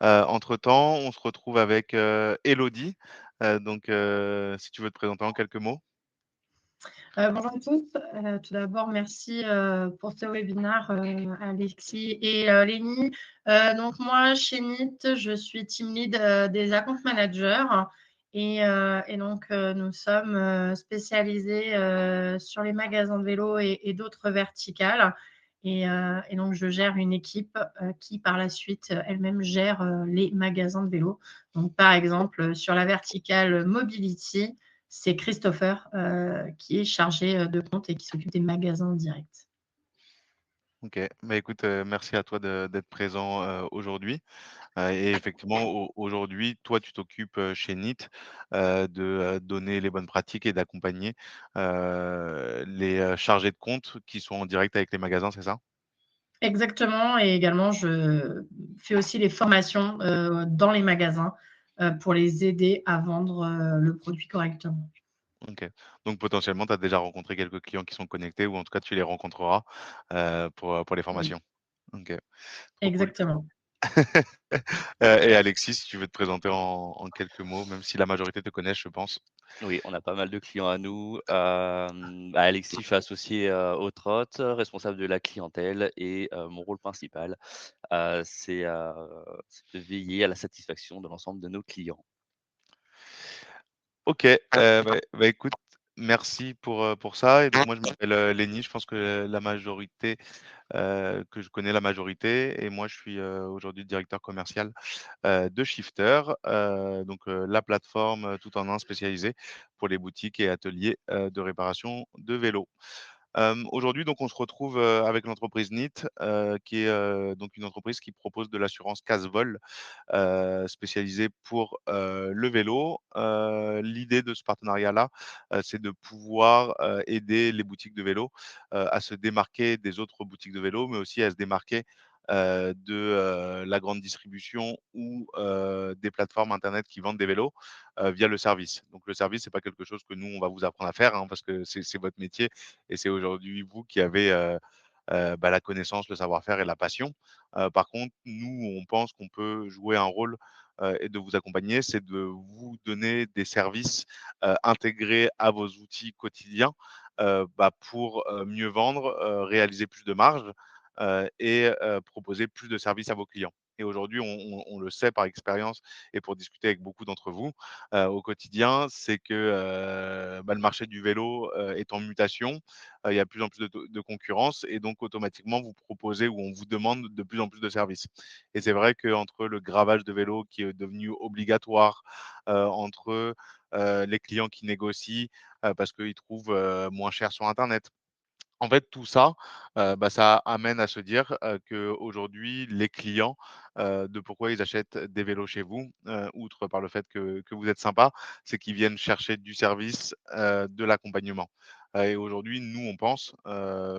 Entre-temps, on se retrouve avec, Élodie, si tu veux te présenter en quelques mots? Bonjour à tous. Tout d'abord, merci, pour ce webinaire, Alexis et Lénie. Donc moi, chez NIT, je suis team lead, des account managers et donc nous sommes, spécialisés, sur les magasins de vélo et d'autres verticales et donc je gère une équipe, qui par la suite, elle-même gère, les magasins de vélo. Donc par exemple, sur la verticale mobility, c'est Christopher qui est chargé de compte et qui s'occupe des magasins directs. OK. Bah, écoute, merci à toi d'être présent, aujourd'hui. Et effectivement, aujourd'hui, toi, tu t'occupes, chez NIT, de, donner les bonnes pratiques et d'accompagner, les, chargés de compte qui sont en direct avec les magasins, c'est ça? Exactement et également je fais aussi les formations, dans les magasins, pour les aider à vendre, le produit correctement. OK. Donc potentiellement, tu as déjà rencontré quelques clients qui sont connectés ou en tout cas, tu les rencontreras, pour les Oui, formations? OK, trop cool. exactement. Et Alexis, si tu veux te présenter en quelques mots, même si la majorité te connaissent, je pense? Oui, on a pas mal de clients à nous. Alexis, je suis associé, au Trot, responsable de la clientèle et mon rôle principal, c'est de veiller à la satisfaction de l'ensemble de nos clients. OK, écoute, merci pour ça et donc moi je m'appelle, Lenny, je pense que la majorité, que je connais la majorité et moi je suis, aujourd'hui directeur commercial, de Shifter, la plateforme, tout en un spécialisée pour les boutiques et ateliers, de réparation de vélos. Aujourd'hui, donc, on se retrouve, avec l'entreprise NIT, qui est, donc une entreprise qui propose de l'assurance casse-vol, spécialisée pour, le vélo. L'idée de ce partenariat-là, c'est de pouvoir, aider les boutiques de vélo, à se démarquer des autres boutiques de vélo, mais aussi à se démarquer, de, la grande distribution ou, des plateformes internet qui vendent des vélos, via le service. Donc le service, c'est pas quelque chose que nous, on va vous apprendre à faire, hein, parce que c'est votre métier et c'est aujourd'hui vous qui avez, la connaissance, le savoir-faire et la passion. Par contre, nous, on pense qu'on peut jouer un rôle, et de vous accompagner, c'est de vous donner des services, intégrés à vos outils quotidiens, pour, mieux vendre, réaliser plus de marge, proposer plus de services à vos clients. Et aujourd'hui, on le sait par expérience et pour discuter avec beaucoup d'entre vous, au quotidien, c'est que, le marché du vélo, est en mutation. Il y a de plus en plus de concurrence et donc automatiquement, vous proposez ou on vous demande de plus en plus de services. Et c'est vrai qu'entre le gravage de vélo qui est devenu obligatoire, entre, les clients qui négocient, parce qu'ils trouvent, moins cher sur internet. En fait, tout ça, ça amène à se dire, qu'aujourd'hui, les clients, de pourquoi ils achètent des vélos chez vous, outre par le fait que vous êtes sympa, c'est qu'ils viennent chercher du service, de l'accompagnement. Et aujourd'hui, nous, on pense,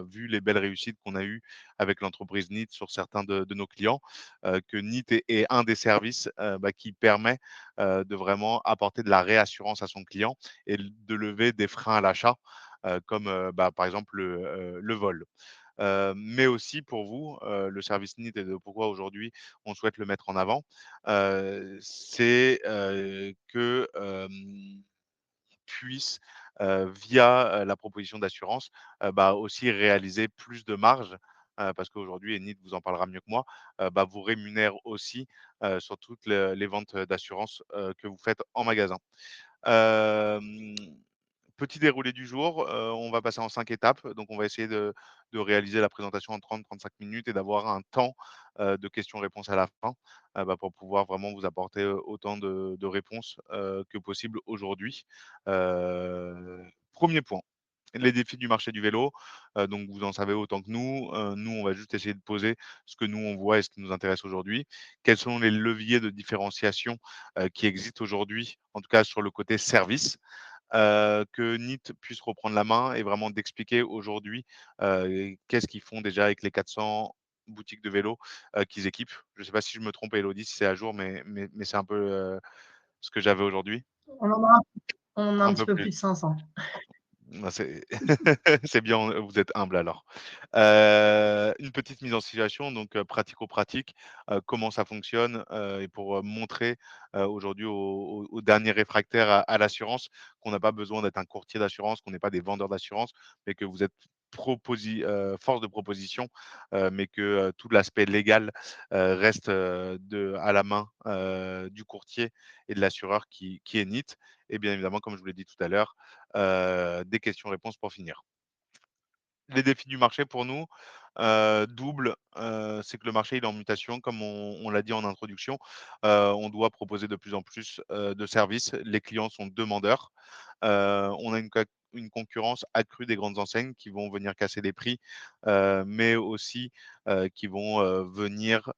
vu les belles réussites qu'on a eues avec l'entreprise NIT sur certains de nos clients, que NIT est un des services, qui permet, de vraiment apporter de la réassurance à son client et de lever des freins à l'achat, comme, par exemple le vol. Mais aussi pour vous, le service NIT et de pourquoi aujourd'hui on souhaite le mettre en avant, c'est, que, puisse, via, la proposition d'assurance, aussi réaliser plus de marge, parce qu'aujourd'hui et Nid vous en parlera mieux que moi, vous rémunère aussi, sur toutes les ventes d'assurance, que vous faites en magasin. Hem, Petit déroulé du jour, on va passer en 5 étapes. Donc on va essayer de réaliser la présentation en 30-35 minutes et d'avoir un temps, de questions-réponses à la fin, pour pouvoir vraiment vous apporter, autant de réponses, que possible aujourd'hui. 1 point, les défis du marché du vélo, donc vous en savez autant que nous. Nous, on va juste essayer de poser ce que nous on voit et ce qui nous intéresse aujourd'hui. Quels sont les leviers de différenciation, qui existent aujourd'hui, en tout cas sur le côté service? Que NIT puisse reprendre la main et vraiment d'expliquer aujourd'hui, qu'est-ce qu'ils font déjà avec les 400 boutiques de vélos, qu'ils équipent. Je ne sais pas si je me trompe, Élodie, si c'est à jour, mais c'est un peu, ce que j'avais aujourd'hui. On en a un Un petit peu peu plus. plus de 500. Bah, c'est c'est bien, vous êtes humble alors. Une petite mise en situation donc pratico-pratique, comment ça fonctionne, et pour, montrer, aujourd'hui aux derniers réfractaires à l'assurance qu'on n'a pas besoin d'être un courtier d'assurance, qu'on n'est pas des vendeurs d'assurance, mais que vous êtes force de proposition, mais que, tout l'aspect légal, reste, à la main, du courtier et de l'assureur qui est NIT et bien évidemment, comme je vous l'ai dit tout à l'heure, des questions-réponses pour finir. Les défis du marché pour nous, double, c'est que le marché il est en mutation comme on l'a dit en introduction. On doit proposer de plus en plus, de services. Les clients sont demandeurs. On a une concurrence accrue des grandes enseignes qui vont venir casser les prix, mais aussi, qui vont, venir,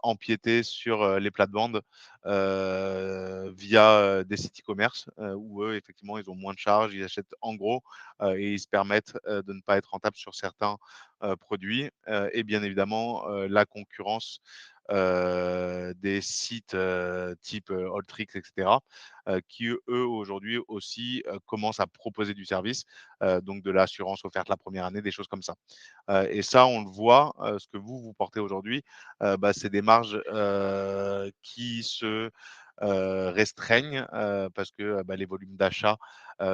empiéter sur, les plates-bandes, via, des sites e-commerce, où eux effectivement ils ont moins de charges, ils achètent en gros, et ils se permettent, de ne pas être rentables sur certains, produits, et bien évidemment, la concurrence, des sites, type, Alltrix et cetera, qui eux aujourd'hui aussi, commencent à proposer du service, donc de l'assurance offerte la première année, des choses comme ça. Et ça on le voit, ce que vous portez aujourd'hui, bah, c'est des marges, qui se, restreignent, parce que, bah, les volumes d'achat,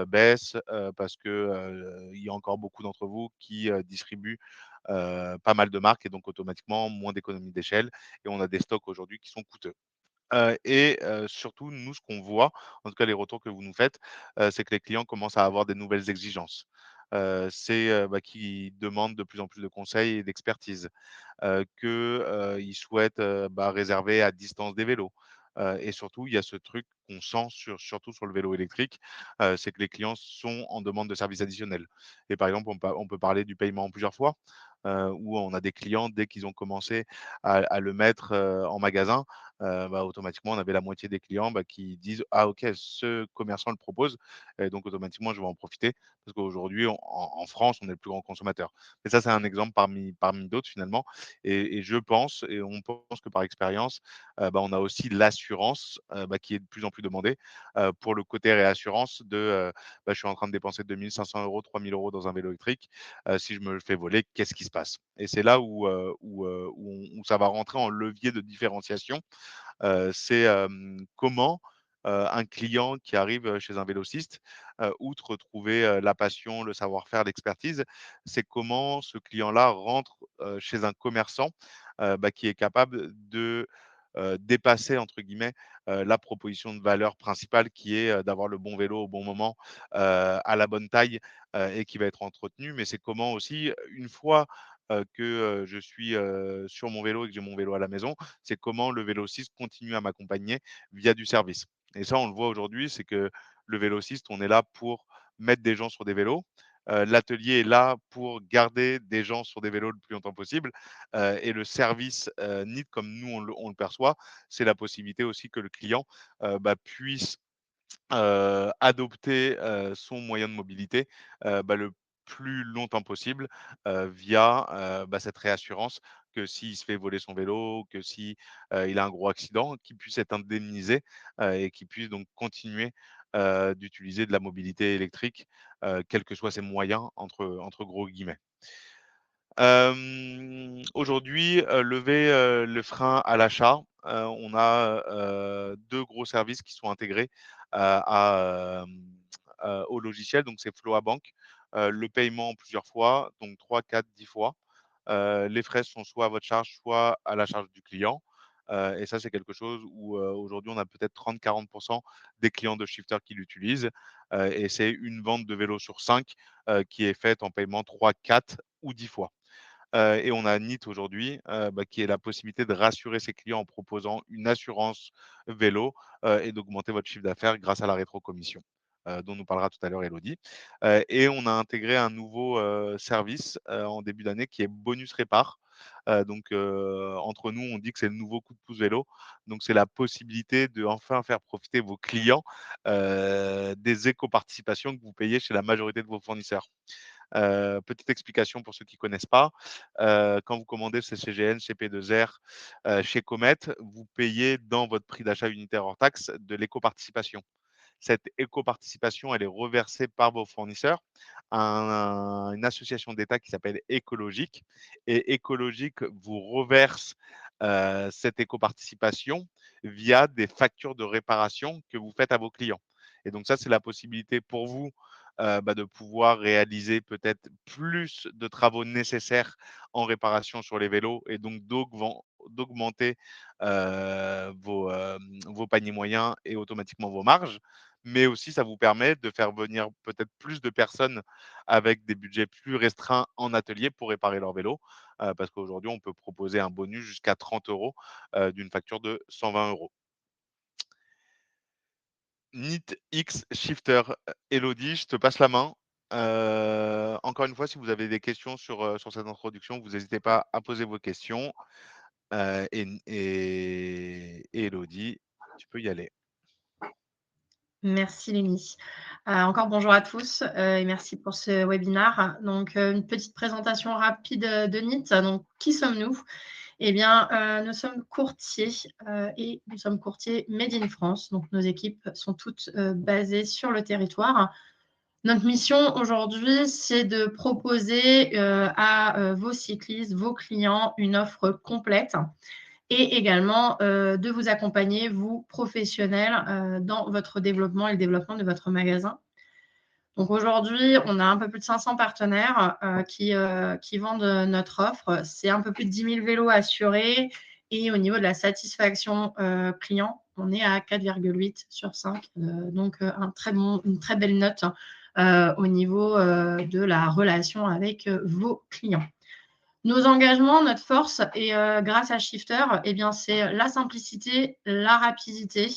baissent, parce que, il y a encore beaucoup d'entre vous qui, distribuent, pas mal de marques et donc automatiquement moins d'économies d'échelle et on a des stocks aujourd'hui qui sont coûteux. Surtout nous ce qu'on voit, en tout cas les retours que vous nous faites, c'est que les clients commencent à avoir des nouvelles exigences. Bah, qu'ils demandent de plus en plus de conseils et d'expertise, qu'ils souhaitent, bah, réserver à distance des vélos. Et surtout, il y a ce truc qu'on sent surtout sur le vélo électrique, c'est que les clients sont en demande de services additionnels. Et par exemple, on peut parler du paiement en plusieurs fois, où on a des clients, dès qu'ils ont commencé à le mettre, en magasin, bah, automatiquement, on avait la moitié des clients, bah, qui disent: «Ah OK, ce commerçant le propose et donc automatiquement, je vais en profiter». Parce qu'aujourd'hui, en France, on est le plus grand consommateur. Et ça, c'est un exemple parmi d'autres finalement et je pense et on pense que par expérience, bah, on a aussi l'assurance, bah, qui est de plus en plus demandée, pour le côté réassurance de, bah, je suis en train de dépenser 2 500 €, 3 000 € dans un vélo électrique, si je me le fais voler, qu'est-ce qui se passe? Et c'est là où ça va rentrer en levier de différenciation, c'est, comment, un client qui arrive, chez un vélociste, outre trouver, la passion, le savoir-faire, l'expertise, c'est comment ce client-là rentre, chez un commerçant, bah, qui est capable de, «dépasser» entre guillemets, la proposition de valeur principale qui est, d'avoir le bon vélo au bon moment, à la bonne taille, et qui va être entretenu. Mais c'est comment aussi, une fois, que, je suis, sur mon vélo et que j'ai mon vélo à la maison, c'est comment le vélociste continue à m'accompagner via du service. Et ça, on le voit aujourd'hui, c'est que le vélociste, on est là pour mettre des gens sur des vélos. L'atelier est là pour garder des gens sur des vélos le plus longtemps possible. Et le service NIT, comme nous on le perçoit, c'est la possibilité aussi que le client bah, puisse adopter, son moyen de mobilité, bah, le plus longtemps possible, via, bah, cette réassurance que s'il se fait voler son vélo, que si, il a un gros accident, qu'il puisse être indemnisé, et qu'il puisse donc continuer, d'utiliser de la mobilité électrique, quels que soient ses «moyens» entre gros guillemets. Aujourd'hui, lever, le frein à l'achat, on a, 2 gros services qui sont intégrés, au logiciel, donc c'est Floa Bank. Le paiement en plusieurs fois, donc 3, 4, 10 fois. Les frais sont soit à votre charge, soit à la charge du client. Et ça, c'est quelque chose où, aujourd'hui, on a peut-être 30-40 des clients de Shifter qui l'utilisent, et c'est une vente de vélo sur 5, qui est faite en paiement 3, 4 ou 10 fois. Et on a NIT aujourd'hui, bah, qui est la possibilité de rassurer ses clients en proposant une assurance vélo, et d'augmenter votre chiffre d'affaires grâce à la rétrocommission, dont nous parlera tout à l'heure Elodie. Et on a intégré un nouveau, service, en début d'année qui est Bonus Répar. Donc, entre nous, on dit que c'est le nouveau coup de pouce vélo. Donc c'est la possibilité de enfin faire profiter vos clients, des éco-participations que vous payez chez la majorité de vos fournisseurs. Petite explication pour ceux qui connaissent pas, quand vous commandez chez CGN, chez P2R, chez Comet, vous payez dans votre prix d'achat unitaire hors taxe de l'éco-participation. cette éco-participation, elle est reversée par vos fournisseurs à une association d'État qui s'appelle Écologique. Et Écologique vous reverse cette éco-participation via des factures de réparation que vous faites à vos clients. Et donc ça, c'est la possibilité pour vous de pouvoir réaliser peut-être plus de travaux nécessaires en réparation sur les vélos et donc d'augmenter vos paniers moyens et automatiquement vos marges. Mais aussi, ça vous permet de faire venir peut-être plus de personnes avec des budgets plus restreints en atelier pour réparer leur vélo. Parce qu'aujourd'hui, on peut proposer un bonus jusqu'à 30 € d'une facture de 120 €. NeatX Shifter, Elodie, je te passe la main. Encore une fois, si vous avez des questions sur cette introduction, vous n'hésitez pas à poser vos questions. Et Elodie, tu peux y aller. Merci Lénie. Encore bonjour à tous et merci pour ce webinaire. Donc, une petite présentation rapide de NIT. Donc, qui sommes-nous? Eh bien, nous sommes courtiers et nous sommes courtiers Made in France. Donc, nos équipes sont toutes basées sur le territoire. Notre mission aujourd'hui, c'est de proposer à vos cyclistes, vos clients, une offre complète et également de vous accompagner, vous, professionnels, dans votre développement et le développement de votre magasin. Donc aujourd'hui, on a un peu plus de 500 partenaires qui vendent notre offre. C'est un peu plus de 10 000 vélos assurés. Et au niveau de la satisfaction client, on est à 4,8 sur 5. Donc une très belle note au niveau de la relation avec vos clients. Nos engagements, notre force, et grâce à Shifter, eh bien, c'est la simplicité, la rapidité,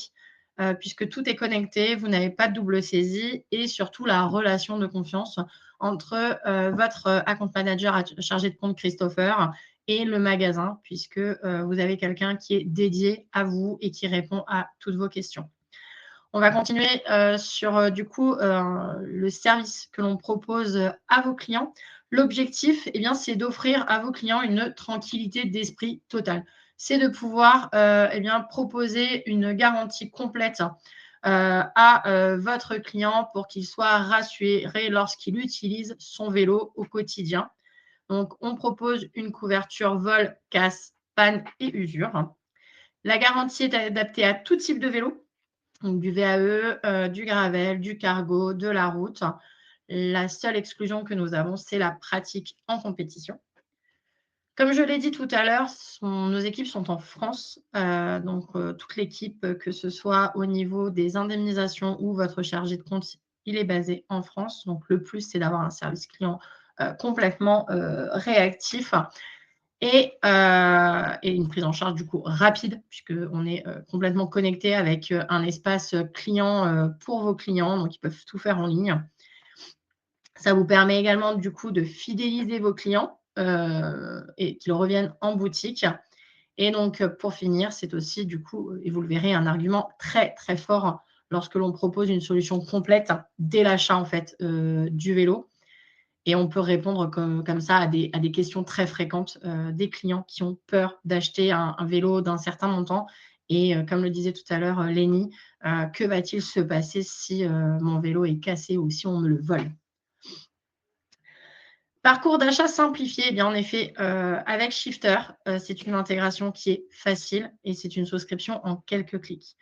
puisque tout est connecté, vous n'avez pas de double saisie, et surtout la relation de confiance entre votre account manager chargé de compte Christopher et le magasin, puisque vous avez quelqu'un qui est dédié à vous et qui répond à toutes vos questions. On va continuer sur du coup le service que l'on propose à vos clients. L'objectif, eh bien, c'est d'offrir à vos clients une tranquillité d'esprit totale. C'est de pouvoir eh bien, proposer une garantie complète à votre client pour qu'il soit rassuré lorsqu'il utilise son vélo au quotidien. Donc, on propose une couverture vol, casse, panne et usure. La garantie est adaptée à tout type de vélo. Donc, du VAE, du gravel, du cargo, de la route. La seule exclusion que nous avons, c'est la pratique en compétition. Comme je l'ai dit tout à l'heure, nos équipes sont en France. Donc, toute l'équipe, que ce soit au niveau des indemnisations ou votre chargé de compte, il est basé en France. Donc, le plus, c'est d'avoir un service client complètement réactif et une prise en charge du coup rapide, puisqu'on est complètement connecté avec un espace client pour vos clients, donc ils peuvent tout faire en ligne. Ça vous permet également du coup de fidéliser vos clients et qu'ils reviennent en boutique. Et donc, pour finir, c'est aussi du coup, et vous le verrez, un argument très, très fort lorsque l'on propose une solution complète dès l'achat en fait du vélo. Et on peut répondre comme ça à des questions très fréquentes des clients qui ont peur d'acheter un vélo d'un certain montant. Et comme le disait tout à l'heure Lénie, que va-t-il se passer si mon vélo est cassé ou si on me le vole? Parcours d'achat simplifié, eh bien en effet, avec Shifter, c'est une intégration qui est facile et c'est une souscription en quelques clics.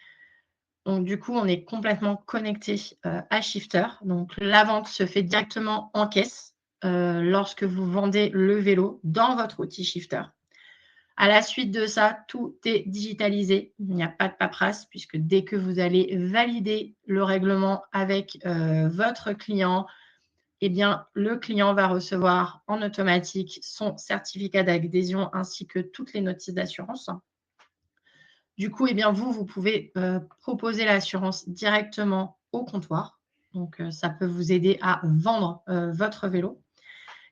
Donc du coup, on est complètement connecté à Shifter. Donc la vente se fait directement en caisse lorsque vous vendez le vélo dans votre outil Shifter. À la suite de ça, tout est digitalisé. Il n'y a pas de paperasse puisque dès que vous allez valider le règlement avec votre client, eh bien, le client va recevoir en automatique son certificat d'adhésion ainsi que toutes les notices d'assurance. Du coup, eh bien, vous pouvez proposer l'assurance directement au comptoir. Donc, ça peut vous aider à vendre votre vélo.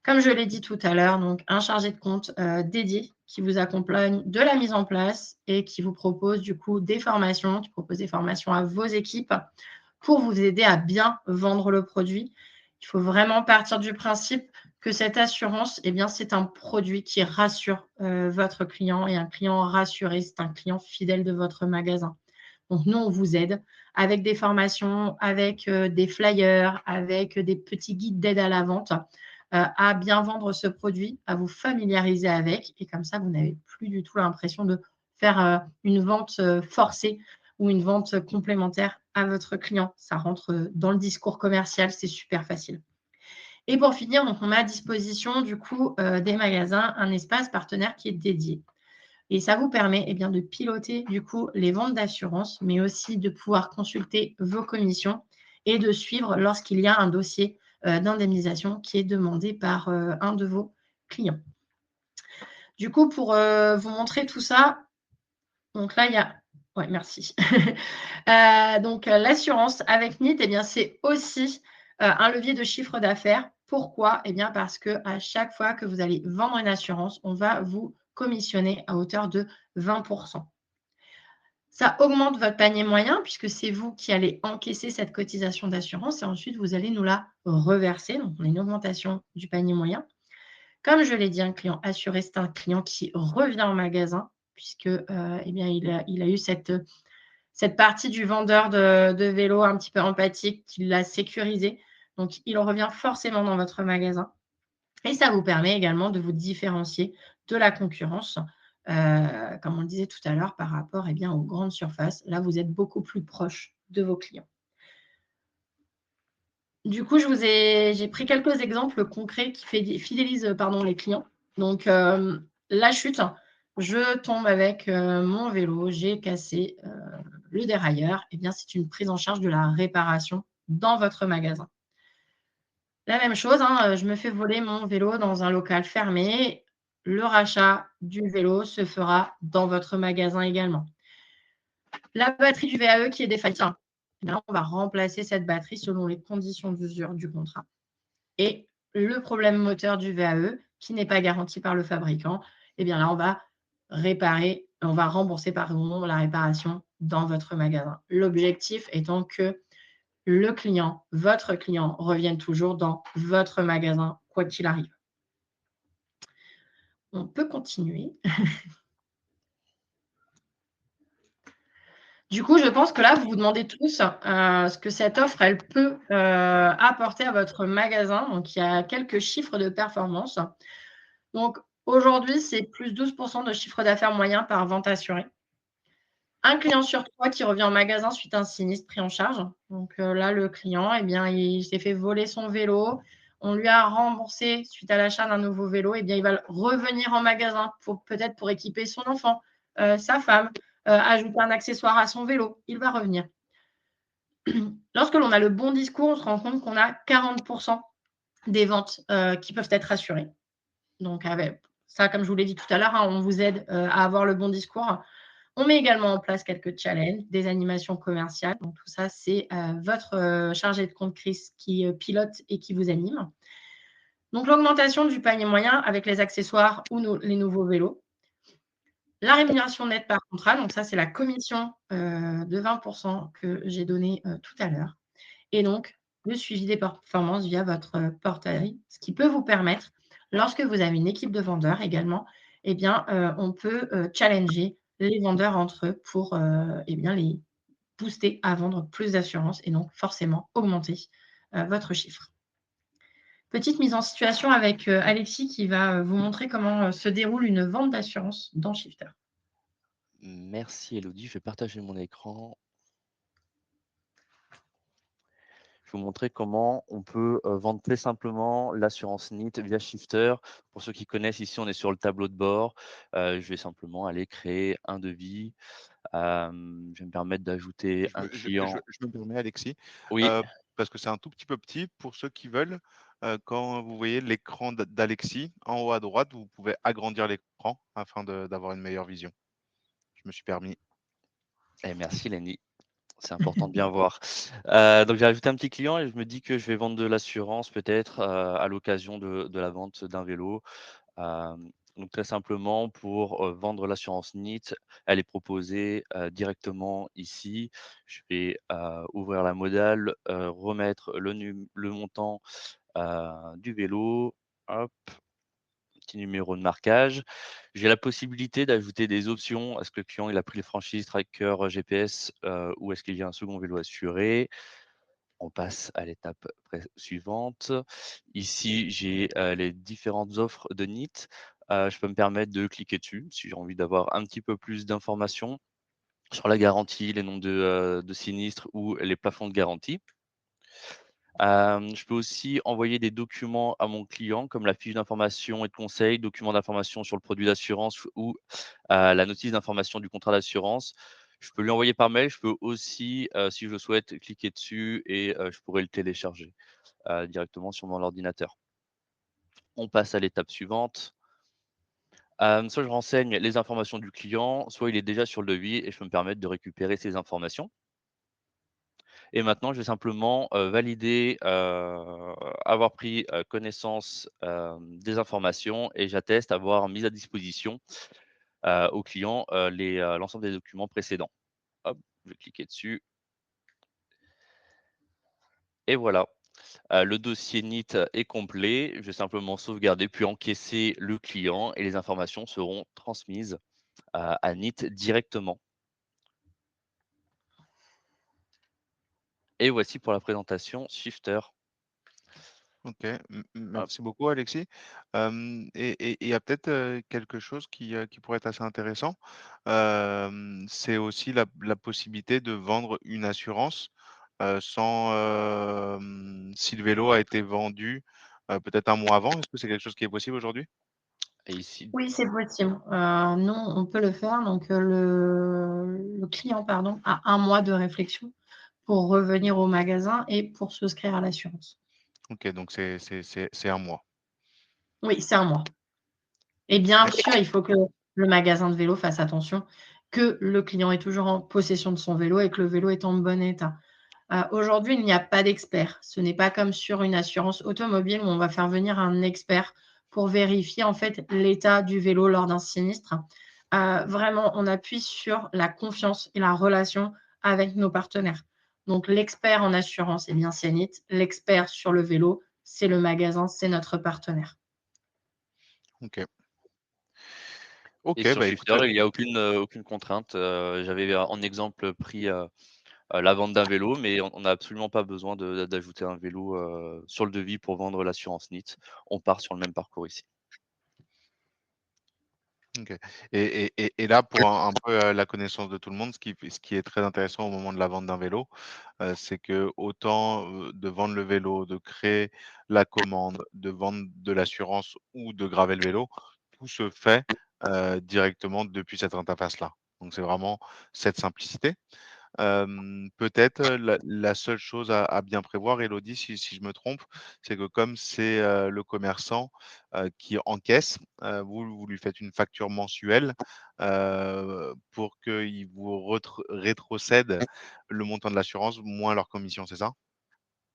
Comme je l'ai dit tout à l'heure, donc un chargé de compte dédié qui vous accompagne de la mise en place et qui vous propose du coup des formations, qui propose des formations à vos équipes pour vous aider à bien vendre le produit. Il faut vraiment partir du principe que cette assurance, eh bien, c'est un produit qui rassure votre client et un client rassuré, c'est un client fidèle de votre magasin. Donc, nous, on vous aide avec des formations, avec des flyers, avec des petits guides d'aide à la vente, à bien vendre ce produit, à vous familiariser avec. Et comme ça, vous n'avez plus du tout l'impression de faire une vente forcée ou une vente complémentaire à votre client. Ça rentre dans le discours commercial, c'est super facile. Et pour finir, donc on met à disposition du coup des magasins un espace partenaire qui est dédié. Et ça vous permet bien, de piloter du coup les ventes d'assurance, mais aussi de pouvoir consulter vos commissions et de suivre lorsqu'il y a un dossier d'indemnisation qui est demandé par un de vos clients. Du coup, pour vous montrer tout ça, donc là, il y a… Ouais, merci. Donc, l'assurance avec NIT, c'est aussi un levier de chiffre d'affaires. Pourquoi? Parce qu'à chaque fois que vous allez vendre une assurance, on va vous commissionner à hauteur de 20%. Ça augmente votre panier moyen puisque c'est vous qui allez encaisser cette cotisation d'assurance et ensuite vous allez nous la reverser. Donc, on a une augmentation du panier moyen. Comme je l'ai dit, un client assuré, c'est un client qui revient en magasin puisque il a eu cette partie du vendeur de vélo un petit peu empathique qui l'a sécurisé. Donc, il revient forcément dans votre magasin. Et ça vous permet également de vous différencier de la concurrence, comme on le disait tout à l'heure, par rapport aux grandes surfaces. Là, vous êtes beaucoup plus proche de vos clients. Du coup, j'ai pris quelques exemples concrets qui fidélisent les clients. Donc, la chute, je tombe avec mon vélo, j'ai cassé le dérailleur. C'est une prise en charge de la réparation dans votre magasin. La même chose, je me fais voler mon vélo dans un local fermé. Le rachat du vélo se fera dans votre magasin également. La batterie du VAE qui est défaillante, on va remplacer cette batterie selon les conditions d'usure du contrat. Et le problème moteur du VAE qui n'est pas garanti par le fabricant, là, on va réparer, on va rembourser la réparation dans votre magasin. L'objectif étant que le client, votre client, revienne toujours dans votre magasin, quoi qu'il arrive. On peut continuer. Du coup, je pense que là, vous vous demandez tous ce que cette offre, elle peut apporter à votre magasin. Donc, il y a quelques chiffres de performance. Donc, aujourd'hui, c'est plus 12% de chiffre d'affaires moyen par vente assurée. Un client sur 3 qui revient en magasin suite à un sinistre pris en charge. Donc là, le client, il s'est fait voler son vélo. On lui a remboursé suite à l'achat d'un nouveau vélo. Il va revenir en magasin peut-être pour équiper son enfant, sa femme, ajouter un accessoire à son vélo. Il va revenir. Lorsque l'on a le bon discours, on se rend compte qu'on a 40% des ventes qui peuvent être assurées. Donc, ça, comme je vous l'ai dit tout à l'heure, on vous aide à avoir le bon discours. On met également en place quelques challenges, des animations commerciales. Donc, tout ça, c'est votre chargé de compte Chris qui pilote et qui vous anime. Donc, l'augmentation du panier moyen avec les accessoires ou les nouveaux vélos. La rémunération nette par contrat. Donc, ça, c'est la commission de 20% que j'ai donnée tout à l'heure. Et donc, le suivi des performances via votre portail, ce qui peut vous permettre, lorsque vous avez une équipe de vendeurs également, on peut challenger les vendeurs entre eux pour les booster à vendre plus d'assurance et donc forcément augmenter votre chiffre. Petite mise en situation avec Alexis qui va vous montrer comment se déroule une vente d'assurance dans Shifter. Merci Elodie, je vais partager mon écran. Je vais vous montrer comment on peut vendre très simplement l'assurance NIT via Shifter. Pour ceux qui connaissent, ici on est sur le tableau de bord. Je vais simplement aller créer un devis. Je vais me permettre d'ajouter un client. Je me permets, Alexis, Oui, parce que c'est un tout petit peu petit pour ceux qui veulent. Quand vous voyez l'écran d'Alexis en haut à droite, vous pouvez agrandir l'écran afin d'avoir une meilleure vision. Je me suis permis. et merci Lenny. C'est important de bien voir. Donc j'ai ajouté un petit client et je me dis que je vais vendre de l'assurance peut-être à l'occasion de la vente d'un vélo. Donc très simplement, pour vendre l'assurance NIT, elle est proposée directement ici. Je vais ouvrir la modale, remettre le montant du vélo. Hop, petit numéro de marquage. J'ai la possibilité d'ajouter des options. Est-ce que le client il a pris les franchises, tracker, GPS ou est-ce qu'il y a un second vélo assuré? On passe à l'étape suivante. Ici, j'ai les différentes offres de NIT. Je peux me permettre de cliquer dessus si j'ai envie d'avoir un petit peu plus d'informations sur la garantie, les nombres de sinistres ou les plafonds de garantie. Je peux aussi envoyer des documents à mon client comme la fiche d'information et de conseil, documents d'information sur le produit d'assurance ou la notice d'information du contrat d'assurance. Je peux lui envoyer par mail, je peux aussi, si je le souhaite, cliquer dessus et je pourrais le télécharger, directement sur mon ordinateur. On passe à l'étape suivante. Soit je renseigne les informations du client, soit il est déjà sur le devis et je peux me permettre de récupérer ces informations. Et maintenant, je vais simplement, valider, avoir pris, connaissance, des informations et j'atteste avoir mis à disposition, au client, l'ensemble des documents précédents. Hop, je vais cliquer dessus et voilà. Le dossier NIT est complet. Je vais simplement sauvegarder puis encaisser le client et les informations seront transmises, à NIT directement. Et voici pour la présentation Shifter. OK, Hop. merci beaucoup Alexis. Et il y a peut-être, quelque chose qui pourrait être assez intéressant. C'est aussi la possibilité de vendre une assurance, sans, si le vélo a été vendu, peut-être un mois avant. Est-ce que c'est quelque chose qui est possible aujourd'hui? Et ici, Oui, c'est possible. Nous, on peut le faire. Donc, le client, pardon, a 1 mois de réflexion pour revenir au magasin et pour souscrire à l'assurance. OK, donc c'est 1 mois. Oui, c'est 1 mois. Et bien OK. sûr, il faut que le magasin de vélo fasse attention que le client est toujours en possession de son vélo et que le vélo est en bon état. Aujourd'hui, il n'y a pas d'expert. Ce n'est pas comme sur une assurance automobile où on va faire venir un expert pour vérifier en fait l'état du vélo lors d'un sinistre. Vraiment, on appuie sur la confiance et la relation avec nos partenaires. Donc l'expert en assurance, eh bien c'est NIT. L'expert sur le vélo, c'est le magasin, c'est notre partenaire. OK. et OK, sur bah, écoute, Shifter, il y a aucune contrainte. J'avais en exemple pris, la vente d'un vélo, mais on n'a absolument pas besoin d'ajouter un vélo, sur le devis pour vendre l'assurance NIT. On part sur le même parcours ici. OK. Et là, pour un peu, la connaissance de tout le monde, ce qui est très intéressant au moment de la vente d'un vélo, c'est que autant, de vendre le vélo, de créer la commande, de vendre de l'assurance ou de graver le vélo, tout se fait, directement depuis cette interface-là. Donc c'est vraiment cette simplicité. Peut-être, la seule chose à bien prévoir, Élodie, si je me trompe, c'est que comme c'est, le commerçant, qui encaisse, vous lui faites une facture mensuelle, pour qu'il vous rétrocède le montant de l'assurance moins leur commission, c'est ça?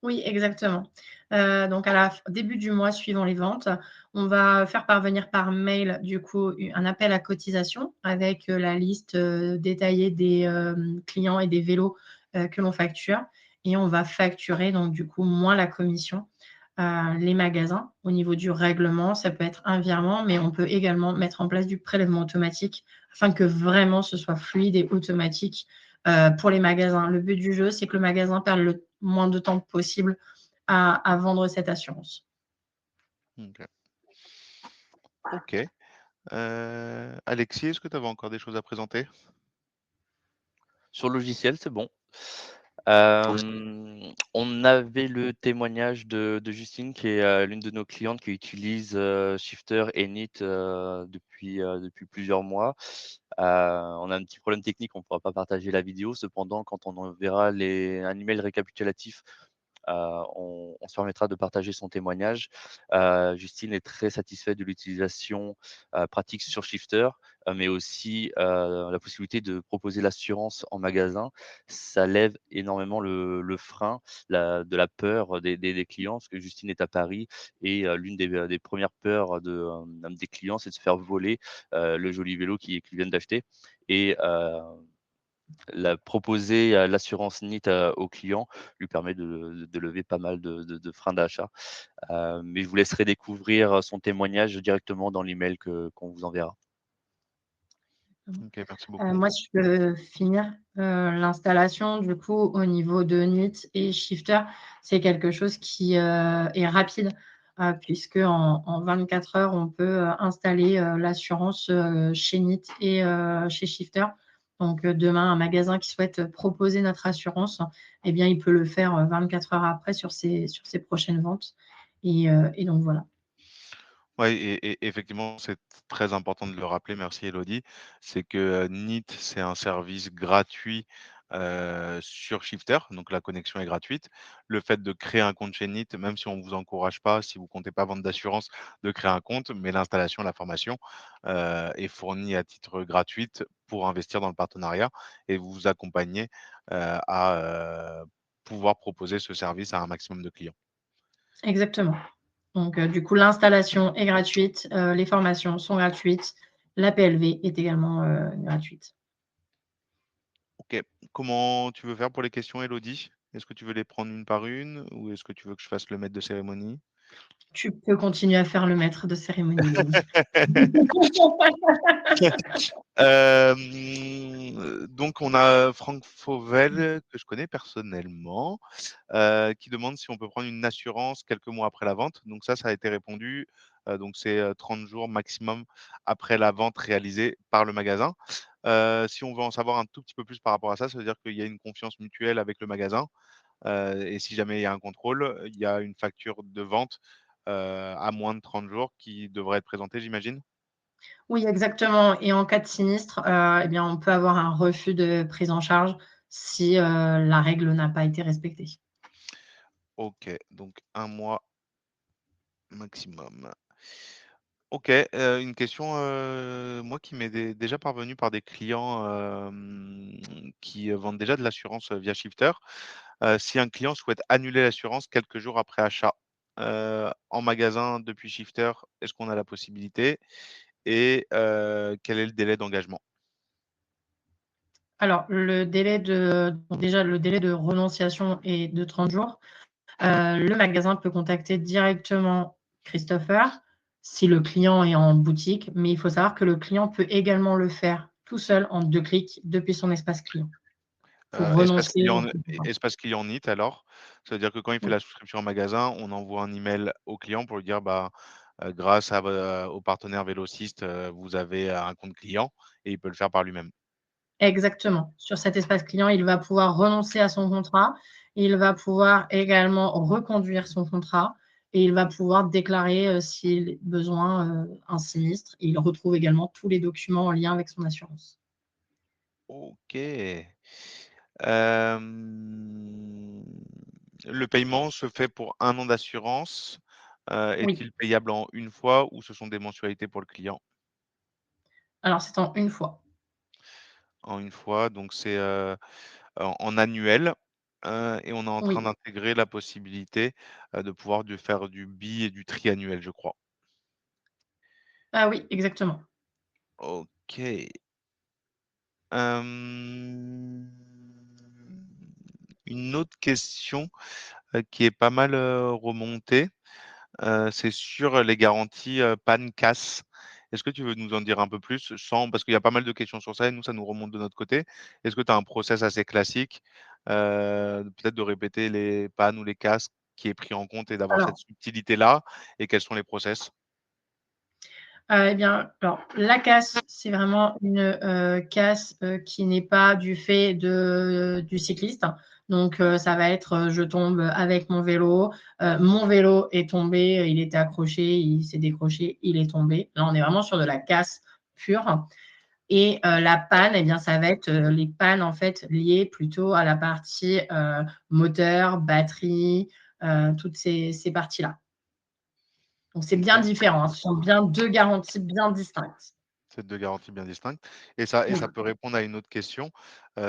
Oui, exactement. Donc à la f début du mois suivant les ventes, on va faire parvenir par mail, du coup, un appel à cotisation avec, la liste, détaillée des, clients et des vélos, que l'on facture et on va facturer donc du coup, moins la commission, les magasins. Au niveau du règlement, ça peut être un virement, mais on peut également mettre en place du prélèvement automatique afin que vraiment ce soit fluide et automatique, pour les magasins. Le but du jeu, c'est que le magasin perde le moins de temps possible à vendre cette assurance. OK. OK. Alexis, est-ce que tu avais encore des choses à présenter? Sur le logiciel, c'est bon. On avait le témoignage de Justine qui est, l'une de nos clientes qui utilise, Shifter et NIT, depuis plusieurs mois. On a un petit problème technique, on ne pourra pas partager la vidéo. Cependant, quand on enverra un email récapitulatif, on se permettra de partager son témoignage. Justine est très satisfaite de l'utilisation, pratique sur Shifter, mais aussi, la possibilité de proposer l'assurance en magasin. Ça lève énormément le frein, de la peur des clients, parce que Justine est à Paris et l'une des 1res peurs des clients, c'est de se faire voler, le joli vélo qu'ils viennent d'acheter et proposer l'assurance NIT au client lui permet de lever pas mal de freins d'achat. Mais je vous laisserai découvrir son témoignage directement dans l'email qu'on vous enverra. OK, merci beaucoup. Moi, je peux finir. L'installation, du coup, au niveau de NIT et Shifter, c'est quelque chose qui, est rapide, puisque en 24 heures, on peut, installer, l'assurance, chez NIT et chez Shifter. Donc, demain, un magasin qui souhaite proposer notre assurance, eh bien, il peut le faire, 24 heures après sur ses prochaines ventes et donc voilà. Ouais et effectivement, c'est très important de le rappeler, merci Elodie. C'est que, Neat, c'est un service gratuit, sur Shifter, donc la connexion est gratuite. Le fait de créer un compte chez Neat, même si on ne vous encourage pas, si vous comptez pas vendre d'assurance, de créer un compte, mais l'installation, la formation, est fournie à titre gratuite pour investir dans le partenariat et vous accompagner, à, pouvoir proposer ce service à un maximum de clients. Exactement. Donc, du coup, l'installation est gratuite, les formations sont gratuites, la PLV est également, gratuite. OK. Comment tu veux faire pour les questions, Elodie? Est-ce que tu veux les prendre une par une ou est-ce que tu veux que je fasse le maître de cérémonie? Tu peux continuer à faire le maître de cérémonie, Lenny. Donc on a Franck Fauvel, que je connais personnellement, qui demande si on peut prendre une assurance quelques mois après la vente. Donc ça a été répondu, donc c'est, 30 jours maximum après la vente réalisée par le magasin. Si on veut en savoir un tout petit peu plus par rapport à ça veut dire qu'il y a une confiance mutuelle avec le magasin. Et si jamais il y a un contrôle, il y a une facture de vente, à moins de 30 jours qui devrait être présentée, j'imagine? Oui, exactement et en cas de sinistre, eh bien, on peut avoir un refus de prise en charge si, la règle n'a pas été respectée. OK, donc un mois maximum. OK, une question, moi qui m'est déjà parvenue par des clients, qui, vendent déjà de l'assurance, via Shifter. Si un client souhaite annuler l'assurance quelques jours après achat, en magasin depuis Shifter, est-ce qu'on a la possibilité? Et quel est le délai d'engagement? Alors le délai de donc déjà le délai de renonciation est de 30 jours. Le magasin peut contacter directement Christopher si le client est en boutique, mais il faut savoir que le client peut également le faire tout seul en 2 clics depuis son espace client pour renoncer au contrat. Espace client NIT alors? Ça veut dire que quand il fait Oui, la souscription en magasin, on envoie un email au client pour lui dire: «Bah, grâce à au partenaire Vélociste, vous avez un compte client» et il peut le faire par lui-même. exactement. Sur cet espace client, il va pouvoir renoncer à son contrat, il va pouvoir également reconduire son contrat et il va pouvoir déclarer, s'il besoin, un sinistre. Il retrouve également tous les documents en lien avec son assurance. OK. Hem, le paiement se fait pour un an d'assurance, Oui, est-il payable en une fois ou ce sont des mensualités pour le client? alors c'est en une fois. En une fois, donc c'est, en annuel, et on est en train Oui. d'intégrer la possibilité, de pouvoir faire du et du triannuel, je crois. Ah oui, exactement. OK. Hem, une autre question, qui est pas mal, remontée, c'est sur les garanties, panne casse. Est-ce que tu veux nous en dire un peu plus sans parce qu'il y a pas mal de questions sur ça et nous, ça nous remonte de notre côté. Est-ce que tu as un process assez classique, peut-être de répéter les pannes ou les casses qui est pris en compte et d'avoir cette Alors, subtilité-là et quels sont les process? eh bien, alors la casse, c'est vraiment une, casse, qui n'est pas du fait du cycliste. Donc, ça va être, je tombe avec mon vélo est tombé, il était accroché, il s'est décroché, il est tombé. Là, on est vraiment sur de la casse pure et la panne, eh bien, ça va être, les pannes, en fait, liées plutôt à la partie, moteur, batterie, toutes ces parties-là. Donc c'est bien OK, différent, hein. Ce sont bien 2 garanties bien distinctes. c'est 2 garanties bien distinctes et ça Oui. peut répondre à une autre question,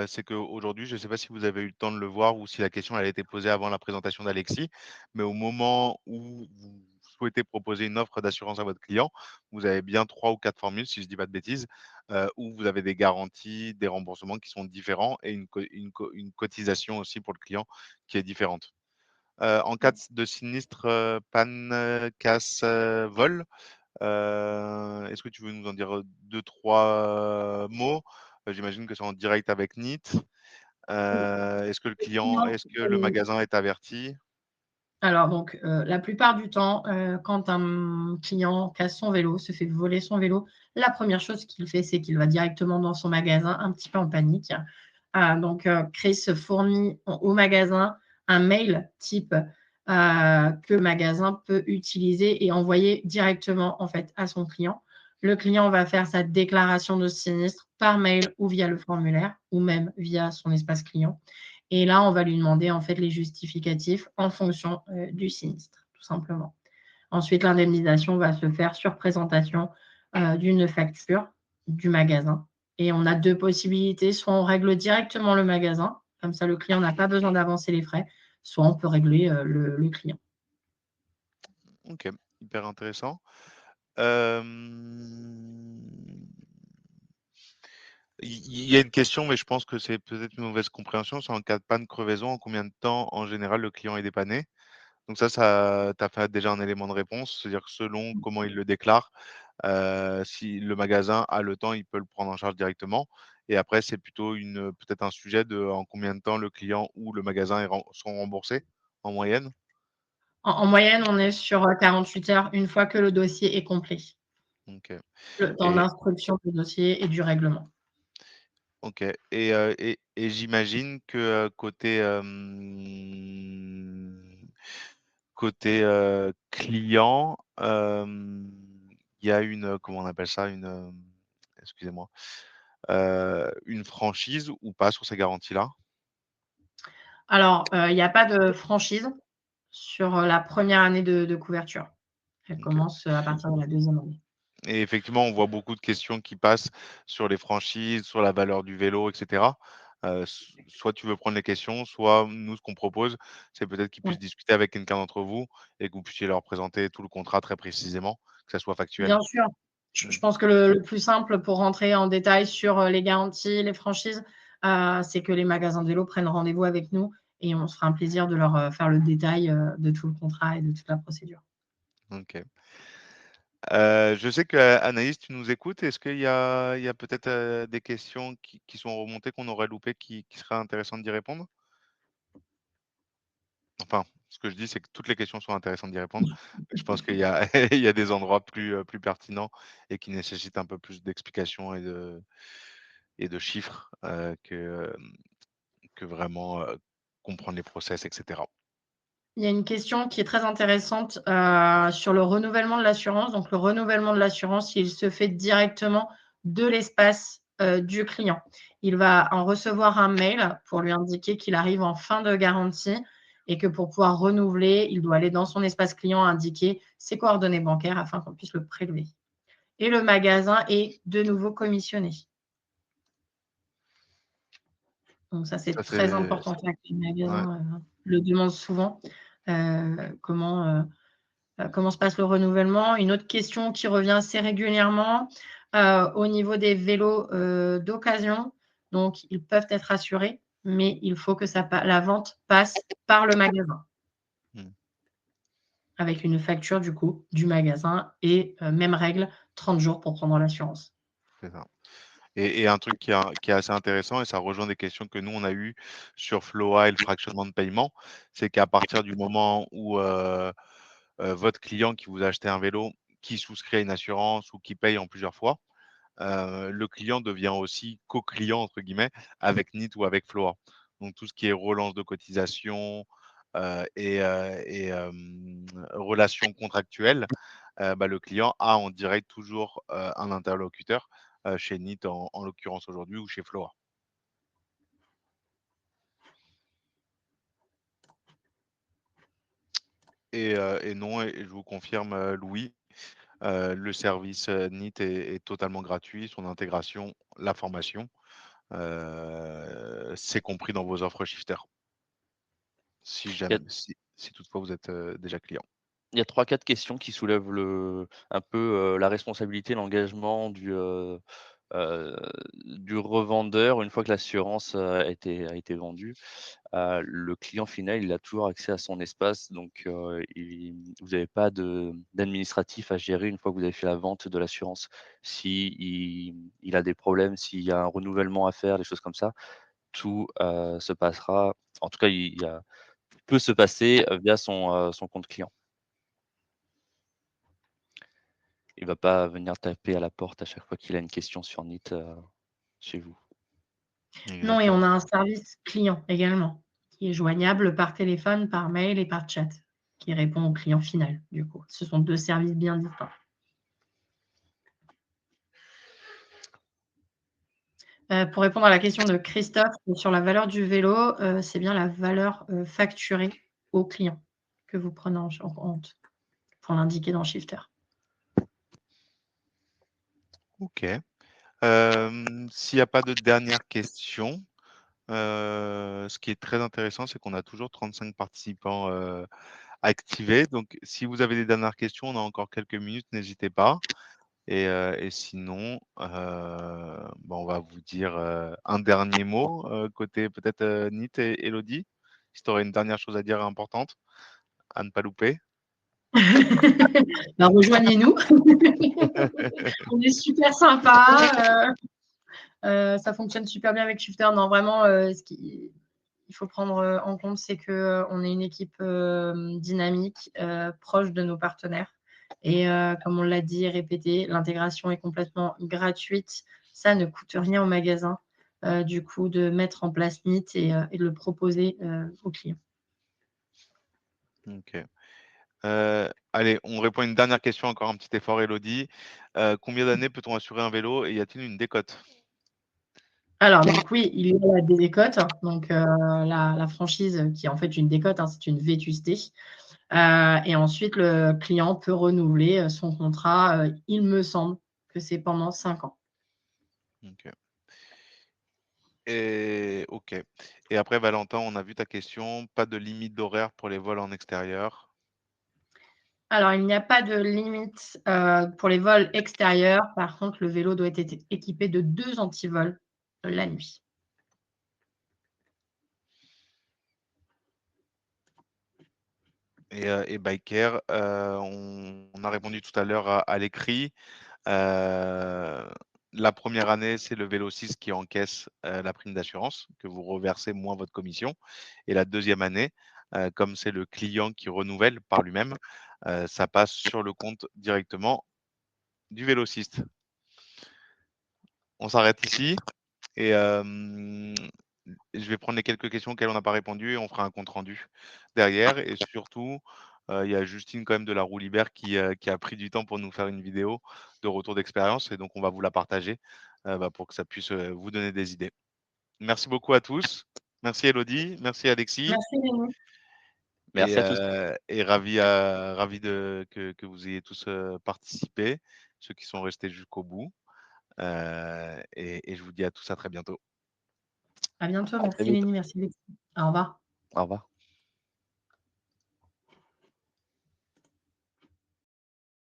c'est qu'aujourd'hui, je ne sais pas si vous avez eu le temps de le voir ou si la question elle a été posée avant la présentation d'Alexis, mais au moment où vous souhaitez proposer une offre d'assurance à votre client, vous avez bien 3 ou 4 formules, si je dis pas de bêtises, où vous avez des garanties, des remboursements qui sont différents et une cotisation aussi pour le client qui est différente. En cas de sinistre, panne, casse, vol, est-ce que tu veux nous en dire, 2-3 mots? J'imagine que c'est en direct avec NIT. Est-ce que le magasin est averti? Alors donc, la plupart du temps, quand un client casse son vélo, se fait voler son vélo, la première chose qu'il fait, c'est qu'il va directement dans son magasin un petit peu en panique. Donc, Chris fournit au magasin un mail type, que le magasin peut utiliser et envoyer directement, en fait, à son client. Le client va faire sa déclaration de sinistre par mail ou via le formulaire ou même via son espace client. Et là, on va lui demander en fait les justificatifs en fonction du sinistre, tout simplement. Ensuite, l'indemnisation va se faire sur présentation d'une facture du magasin. Et on a deux possibilités. Soit on règle directement le magasin, comme ça le client n'a pas besoin d'avancer les frais, soit on peut régler le client. OK, hyper intéressant. Hem, il y a une question, mais je pense que c'est peut-être une mauvaise compréhension. C'est en cas de panne, crevaison, en combien de temps, en général, le client est dépanné? Donc ça tu as fait déjà un élément de réponse, c'est-à-dire que selon comment il le déclare, si le magasin a le temps, il peut le prendre en charge directement et après c'est plutôt peut-être un sujet de en combien de temps le client ou le magasin sont remboursés en moyenne? En moyenne, on est sur 48 heures une fois que le dossier est complet. OK Le temps et d'instruction du dossier et du règlement. OK et j'imagine que, côté, client, il y a comment on appelle ça? Excusez-moi, une franchise ou pas sur ces garanties-là? Alors, il y a pas de franchise sur, la première année de couverture. Elle OK. commence, à partir de la deuxième année. Et effectivement, on voit beaucoup de questions qui passent sur les franchises, sur la valeur du vélo et cetera. Soit tu veux prendre les questions, soit nous, ce qu'on propose, c'est peut-être qu'ils Ouais. puissent discuter avec quelqu'un d'entre vous et que vous puissiez leur présenter tout le contrat très précisément, que ça soit factuel. Bien sûr. Je Mmh, pense que le plus simple pour rentrer en détail sur, les garanties, les franchises, c'est que les magasins de vélo prennent rendez-vous avec nous et on se fera un plaisir de leur, faire le détail, de tout le contrat et de toute la procédure. OK. Je sais qu'Anaïs, tu nous écoutes. Est-ce qu'il y a peut-être, des questions qui sont remontées, qu'on aurait loupées, qui seraient intéressantes d'y répondre? Enfin, ce que je dis, c'est que toutes les questions sont intéressantes d'y répondre. Je pense qu'il y a il y a des endroits plus pertinents et qui nécessitent un peu plus d'explications et de chiffres, que vraiment, comprendre les process et cetera. Il y a une question qui est très intéressante, sur le renouvellement de l'assurance. Donc le renouvellement de l'assurance, il se fait directement de l'espace, du client. Il va en recevoir un mail pour lui indiquer qu'il arrive en fin de garantie et que pour pouvoir renouveler, il doit aller dans son espace client, indiquer ses coordonnées bancaires afin qu'on puisse le prélever et le magasin est de nouveau commissionné. Donc ça, c'est Ça, très c'est important. C'est vrai que les ouais. magasins, le demandent souvent, comment, comment se passe le renouvellement? Une autre question qui revient assez régulièrement, au niveau des vélos, d'occasion, donc ils peuvent être assurés, mais il faut que la vente passe par le magasin Mmh, avec une facture du coup du magasin et même règle, 30 jours pour prendre l'assurance. c'est ça et un truc qui est assez intéressant et ça rejoint des questions que nous, on a eues sur Floa et le fractionnement de paiement, c'est qu'à partir du moment où, votre client qui vous a acheté un vélo, qui souscrit à une assurance ou qui paye en plusieurs fois, le client devient aussi «co-client» entre guillemets avec NIT ou avec Floa. Donc tout ce qui est relance de cotisation, relations contractuelles, bah, le client a en direct toujours, un interlocuteur, chez NIT en l'occurrence aujourd'hui ou chez Floa et non et je vous confirme, Louis, le service, NIT est totalement gratuit, son intégration, la formation, c'est compris dans vos offres Shifter. Il y a Si toutefois vous êtes, déjà client. il y a 3-4 questions qui soulèvent un peu, la responsabilité, l'engagement du revendeur une fois que l'assurance, a été vendue. Le client final, il a toujours accès à son espace, donc vous n'avez pas d'administratif à gérer une fois que vous avez fait la vente de l'assurance. Si il a des problèmes, s'il y a un renouvellement à faire, des choses comme ça, tout, se passera en tout cas, il y a peut se passer, via son compte client. Il va pas venir taper à la porte à chaque fois qu'il a une question sur Neat, chez vous. Non, et on Exactement. a un service client également, qui est joignable par téléphone, par mail et par chat, qui répond au client final, du coup. Ce sont 2 services bien distincts. Pour répondre à la question de Christophe sur la valeur du vélo, c'est bien la valeur, facturée au client que vous prenez en compte pour l'indiquer dans le Shifter. OK. S'il y a pas de dernières questions, ce qui est très intéressant, c'est qu'on a toujours 35 participants, activés. Donc si vous avez des dernières questions, on a encore quelques minutes, n'hésitez pas. Et sinon, bah, on va vous dire, un dernier mot, côté peut-être, Nit et Élodie? Si tu aurais une dernière chose à dire importante, à ne pas louper? Bah, rejoignez-nous. On est super sympa, ça fonctionne super bien avec Shifter. Non, vraiment, ce qu'il faut prendre, en compte, c'est qu'on est une équipe, dynamique, proche de nos partenaires et comme on l'a dit et répété, l'intégration est complètement gratuite. Ça ne coûte rien au magasin, du coup, de mettre en place Meet et de le proposer, aux clients. OK. Allez, on répond à une dernière question, encore un petit effort, Élodie. Combien d'années peut-on assurer un vélo et y a-t-il une décote? Alors donc oui, il y a la décote, donc la franchise qui est en fait une décote, hein, c'est une vétusté. Et ensuite le client peut renouveler, son contrat, il me semble que c'est pendant 5 ans. OK. Et OK. Et après Valentin, on a vu ta question, pas de limite d'horaire pour les vols en extérieur. Alors il n'y a pas de limite, pour les vols extérieurs. Par contre, le vélo doit être équipé de 2 antivols, la nuit. Et Biker, on a répondu tout à l'heure à l'écrit. Heu, la première année, c'est le Vélociste qui encaisse, la prime d'assurance que vous reversez moins votre commission et la deuxième année, comme c'est le client qui renouvelle par lui-même, ça passe sur le compte directement du Vélociste. On s'arrête ici et je vais prendre les quelques questions auxquelles on n'a pas répondu et on fera un compte rendu derrière et surtout, il y a Justine quand même de la Roue Libre qui a pris du temps pour nous faire une vidéo de retour d'expérience et donc on va vous la partager, bah, pour que ça puisse, vous donner des idées. Merci beaucoup à tous. Merci Elodie, merci Alexis Merci Rémi. Merci à tous. et ravi de que vous ayez tous, participé, ceux qui sont restés jusqu'au bout, et je vous dis à tous à très bientôt. À bientôt. À très Merci vite. Lénie, merci Alexis. Au revoir. Au revoir.